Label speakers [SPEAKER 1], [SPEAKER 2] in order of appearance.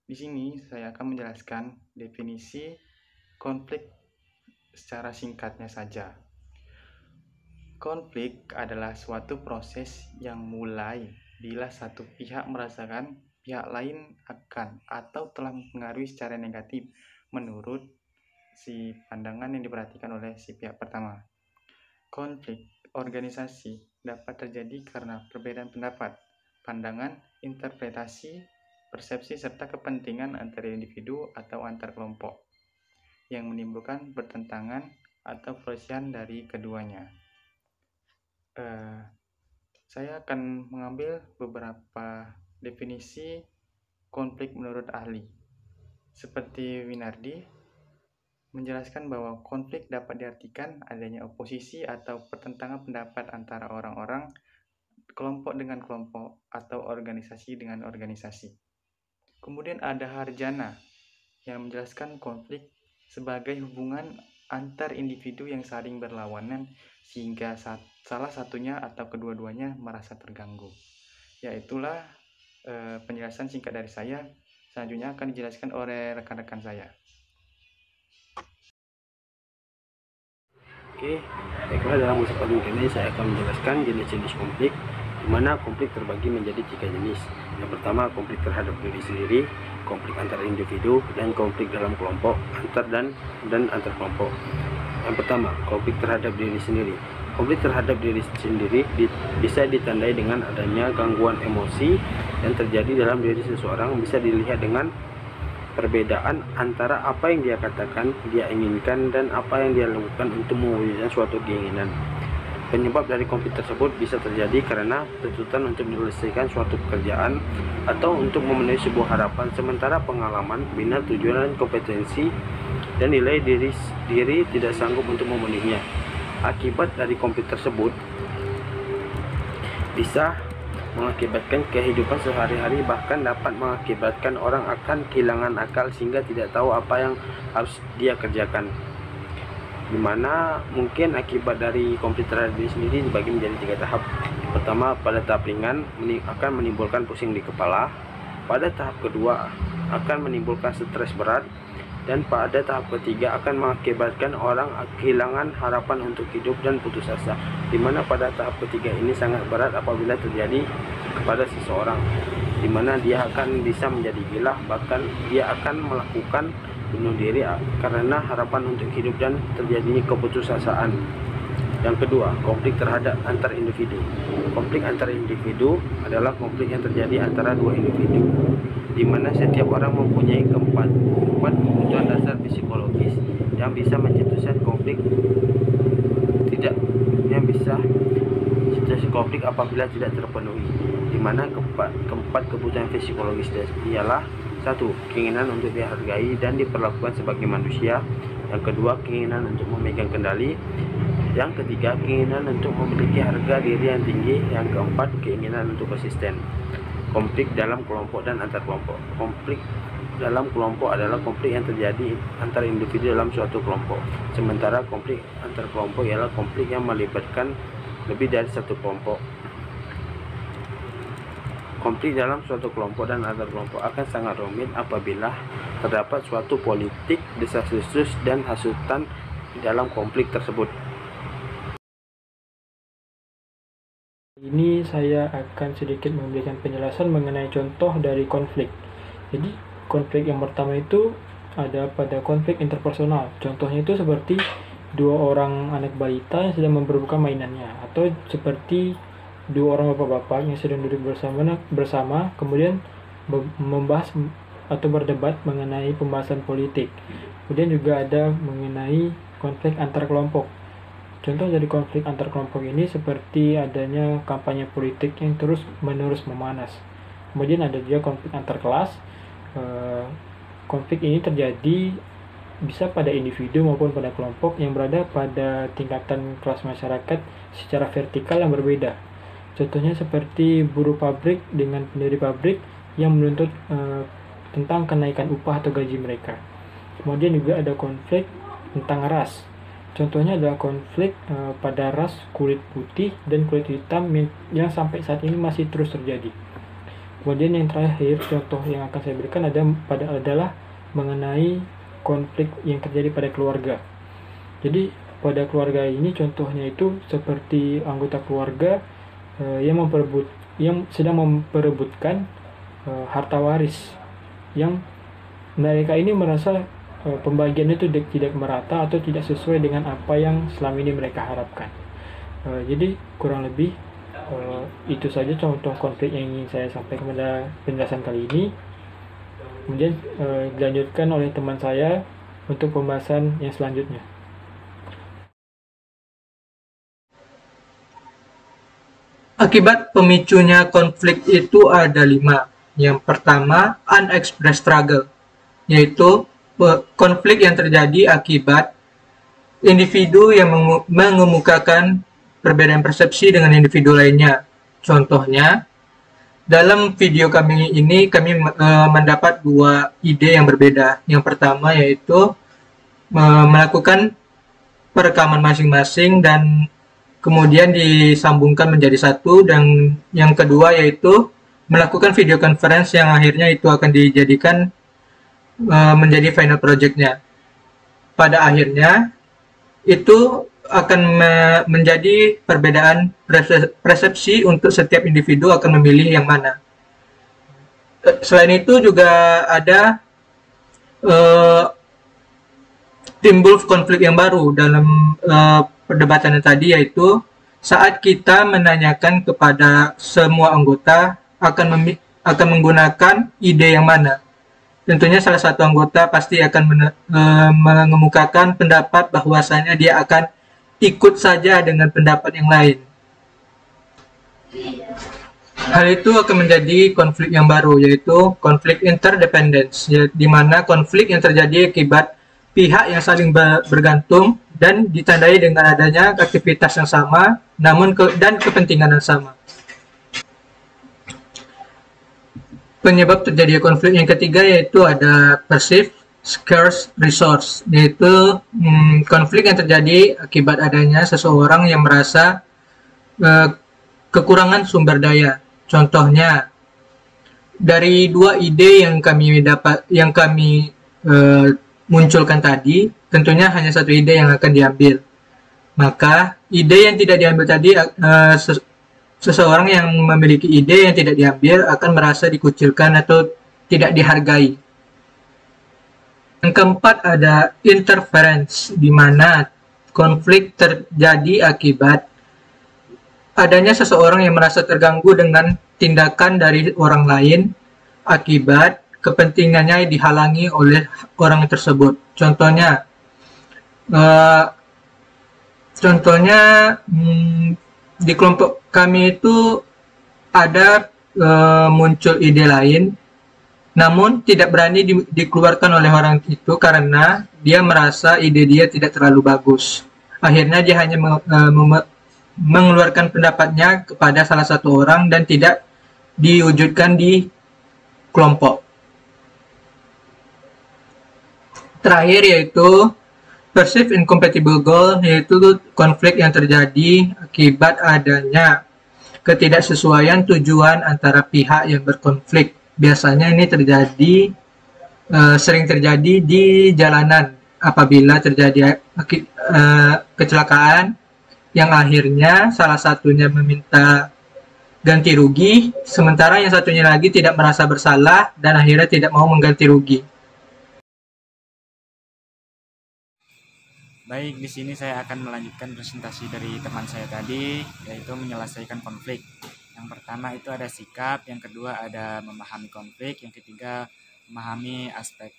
[SPEAKER 1] Di sini saya akan menjelaskan definisi konflik secara singkatnya saja. Konflik adalah suatu proses yang mulai bila satu pihak merasakan pihak lain akan atau telah mempengaruhi secara negatif menurut si pandangan yang diperhatikan oleh si pihak pertama. Konflik organisasi dapat terjadi karena perbedaan pendapat, pandangan, interpretasi, persepsi, serta kepentingan antara individu atau antar kelompok yang menimbulkan pertentangan atau perselisihan dari keduanya. Saya akan mengambil beberapa definisi konflik menurut ahli. Seperti Winardi menjelaskan bahwa konflik dapat diartikan adanya oposisi atau pertentangan pendapat antara orang-orang, kelompok dengan kelompok, atau organisasi dengan organisasi. Kemudian ada Harjana yang menjelaskan konflik sebagai hubungan antar individu yang saling berlawanan sehingga salah satunya atau kedua-duanya merasa terganggu. Yaitulah penjelasan singkat dari saya. Selanjutnya akan dijelaskan oleh rekan-rekan saya.
[SPEAKER 2] Oke, baiklah, dalam kesempatan kali ini saya akan menjelaskan jenis-jenis konflik, di mana konflik terbagi menjadi 3 jenis. Yang pertama, konflik terhadap diri sendiri, konflik antar individu, dan konflik dalam kelompok antar dan antar kelompok. Yang pertama, konflik terhadap diri sendiri. Konflik terhadap diri sendiri bisa ditandai dengan adanya gangguan emosi yang terjadi dalam diri seseorang. Bisa dilihat dengan perbedaan antara apa yang dia katakan, dia inginkan, dan apa yang dia lakukan untuk mewujudkan suatu keinginan. Penyebab dari konflik tersebut bisa terjadi karena tuntutan untuk menyelesaikan suatu pekerjaan atau untuk memenuhi sebuah harapan, sementara pengalaman, minat, tujuan, dan kompetensi dan nilai diri tidak sanggup untuk memenuhinya. Akibat dari konflik tersebut bisa mengakibatkan kehidupan sehari-hari, bahkan dapat mengakibatkan orang akan kehilangan akal sehingga tidak tahu apa yang harus dia kerjakan. Dimana mungkin akibat dari konflik terhadap diri sendiri dibagi menjadi 3 tahap. Pertama, pada tahap ringan akan menimbulkan pusing di kepala. Pada tahap kedua akan menimbulkan stres berat, dan pada tahap ketiga akan mengakibatkan orang kehilangan harapan untuk hidup dan putus asa. Dimana pada tahap ketiga ini sangat berat apabila terjadi kepada seseorang, dimana dia akan bisa menjadi gila, bahkan dia akan melakukan bunuh diri karena harapan untuk hidup dan terjadinya keputusasaan. Yang kedua, konflik terhadap antar individu. Konflik antar individu adalah konflik yang terjadi antara 2 individu, di mana setiap orang mempunyai keempat kebutuhan dasar psikologis yang bisa mencetuskan konflik apabila tidak terpenuhi, di mana keempat kebutuhan psikologis ialah: 1. Keinginan untuk dihargai dan diperlakukan sebagai manusia. Yang kedua, keinginan untuk memegang kendali. Yang ketiga, keinginan untuk memiliki harga diri yang tinggi. Yang keempat, keinginan untuk konsisten. Konflik dalam kelompok dan antar kelompok. Konflik dalam kelompok adalah konflik yang terjadi antar individu dalam suatu kelompok. Sementara konflik antar kelompok ialah konflik yang melibatkan lebih dari satu kelompok. Konflik dalam suatu kelompok dan antar kelompok akan sangat rumit apabila terdapat suatu politik, desas-desus, dan hasutan di dalam konflik tersebut.
[SPEAKER 3] Ini saya akan sedikit memberikan penjelasan mengenai contoh dari konflik. Jadi konflik yang pertama itu ada pada konflik interpersonal. Contohnya itu seperti 2 orang anak balita yang sedang memperebutkan mainannya, atau seperti 2 orang bapak-bapak yang sedang duduk bersama kemudian membahas atau berdebat mengenai pembahasan politik. Kemudian juga ada mengenai konflik antar kelompok. Contoh dari konflik antar kelompok ini seperti adanya kampanye politik yang terus-menerus memanas. Kemudian ada juga konflik antar kelas. Konflik ini terjadi bisa pada individu maupun pada kelompok yang berada pada tingkatan kelas masyarakat secara vertikal yang berbeda. Contohnya seperti buruh pabrik dengan pendiri pabrik yang menuntut tentang kenaikan upah atau gaji mereka. Kemudian juga ada konflik tentang ras. Contohnya adalah konflik pada ras kulit putih dan kulit hitam yang sampai saat ini masih terus terjadi. Kemudian yang terakhir, contoh yang akan saya berikan adalah mengenai konflik yang terjadi pada keluarga. Jadi pada keluarga ini contohnya itu seperti anggota keluarga yang sedang memperebutkan harta waris, yang mereka ini merasa pembagian itu tidak merata atau tidak sesuai dengan apa yang selama ini mereka harapkan. Jadi kurang lebih itu saja contoh konflik yang ingin saya sampaikan pada penjelasan kali ini. Kemudian dilanjutkan oleh teman saya untuk pembahasan yang selanjutnya.
[SPEAKER 4] Akibat pemicunya konflik itu ada 5. Yang pertama, unexpressed struggle, yaitu konflik yang terjadi akibat individu yang mengemukakan perbedaan persepsi dengan individu lainnya. Contohnya, dalam video kami ini kami mendapat 2 ide yang berbeda. Yang pertama yaitu melakukan perekaman masing-masing dan kemudian disambungkan menjadi satu, dan yang kedua yaitu melakukan video conference yang akhirnya itu akan dijadikan menjadi final project-nya. Pada akhirnya itu akan menjadi perbedaan persepsi untuk setiap individu akan memilih yang mana. Selain itu juga ada timbul konflik yang baru dalam perdebatan tadi, yaitu saat kita menanyakan kepada semua anggota akan menggunakan ide yang mana. Tentunya salah satu anggota pasti akan mengemukakan pendapat bahwasanya dia akan ikut saja dengan pendapat yang lain. Hal itu akan menjadi konflik yang baru, yaitu konflik interdependence, di mana konflik yang terjadi akibat pihak yang saling bergantung dan ditandai dengan adanya aktivitas yang sama, dan kepentingan yang sama. Penyebab terjadi konflik yang ketiga yaitu ada perceived scarce resource, yaitu konflik yang terjadi akibat adanya seseorang yang merasa kekurangan sumber daya. Contohnya, dari 2 ide yang kami munculkan tadi, tentunya hanya satu ide yang akan diambil. Maka ide yang tidak diambil tadi, seseorang yang memiliki ide yang tidak diambil akan merasa dikucilkan atau tidak dihargai. Yang keempat ada interference, di mana konflik terjadi akibat adanya seseorang yang merasa terganggu dengan tindakan dari orang lain akibat kepentingannya dihalangi oleh orang tersebut. Contohnya di kelompok kami itu ada muncul ide lain, namun tidak berani dikeluarkan oleh orang itu karena dia merasa ide dia tidak terlalu bagus. Akhirnya dia hanya mengeluarkan pendapatnya kepada salah satu orang dan tidak diwujudkan di kelompok. Terakhir yaitu perceived incompatible goal, yaitu konflik yang terjadi akibat adanya ketidaksesuaian tujuan antara pihak yang berkonflik. Biasanya ini sering terjadi di jalanan apabila terjadi kecelakaan yang akhirnya salah satunya meminta ganti rugi, sementara yang satunya lagi tidak merasa bersalah dan akhirnya tidak mau mengganti rugi.
[SPEAKER 1] Baik, di sini saya akan melanjutkan presentasi dari teman saya tadi, yaitu menyelesaikan konflik. Yang pertama itu ada sikap, yang kedua ada memahami konflik, yang ketiga memahami aspek